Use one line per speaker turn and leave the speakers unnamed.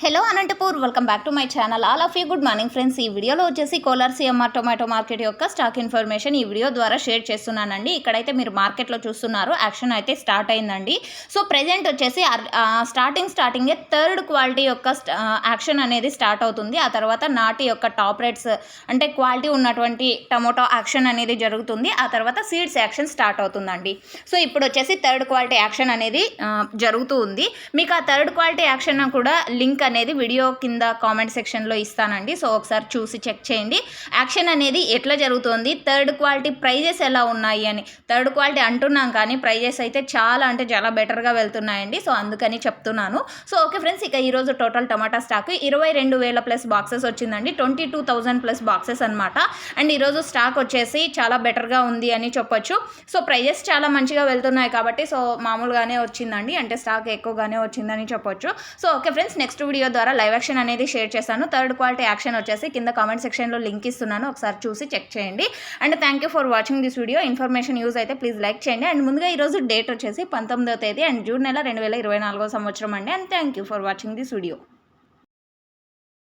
Hello Anantapur welcome back to my channel. All of you good morning friends. ఈ వీడియోలో వచ్చేసి Kolar CMR tomato market యొక్క stock information ఈ video ద్వారా షేర్ చేస్తున్నానండి. ఇక్కడైతే మీరు మార్కెట్లో చూస్తున్నారు, యాక్షన్ అయితే స్టార్ట్ అయిందండి. సో ప్రెజెంట్ వచ్చేసి స్టార్టింగే థర్డ్ క్వాలిటీ యొక్క యాక్షన్ అనేది స్టార్ట్ అవుతుంది. ఆ తర్వాత నాటి యొక్క టాప్ రేట్స్ అంటే క్వాలిటీ ఉన్నటువంటి టొమాటో యాక్షన్ అనేది జరుగుతుంది. ఆ తర్వాత సీడ్స్ యాక్షన్ స్టార్ట్ అవుతుందండి. సో ఇప్పుడు వచ్చేసి థర్డ్ క్వాలిటీ యాక్షన్ అనేది జరుగుతూ ఉంది. మీకు ఆ థర్డ్ క్వాలిటీ యాక్షన్ కూడా లింక్ అనేది వీడియో కింద కామెంట్ సెక్షన్లో ఇస్తానండి. సో ఒకసారి చూసి చెక్ చేయండి యాక్షన్ అనేది ఎట్లా జరుగుతుంది, థర్డ్ క్వాలిటీ ప్రైజెస్ ఎలా ఉన్నాయి అని. థర్డ్ క్వాలిటీ అంటున్నాం కానీ ప్రైజెస్ అయితే చాలా బెటర్గా వెళ్తున్నాయండి. సో అందుకని చెప్తున్నాను. సో ఓకే ఫ్రెండ్స్, ఇక ఈరోజు టోటల్ టమాటా స్టాక్ 22,000 ప్లస్ బాక్సెస్ వచ్చిందండి. 22,000 ప్లస్ బాక్సెస్ అనమాట. అండ్ ఈరోజు స్టాక్ వచ్చేసి చాలా బెటర్గా ఉంది అని చెప్పొచ్చు. సో ప్రైజెస్ చాలా మంచిగా వెళ్తున్నాయి కాబట్టి సో మామూలుగానే వచ్చిందండి, అంటే స్టాక్ ఎక్కువగానే వచ్చిందని చెప్పొచ్చు. So okay friends, next video ద్వారా లైవ్ యాక్షన్ అనేది షేర్ చేస్తాను. థర్డ్ క్వాలిటీ యాక్షన్ వచ్చేసి కింద కామెంట్ సెక్షన్లో లింక్ ఇస్తున్నాను, ఒకసారి చూసి చెక్ చేయండి. And thank you for watching this video. Information use అయితే ప్లీజ్ లైక్ చేయండి. అండ్ ముందుగా ఈరోజు డేట్ వచ్చేసి 19వ తేదీ అండ్ జూన్ నెల 2024 సంవత్సరం అండి. And thank you for watching this video.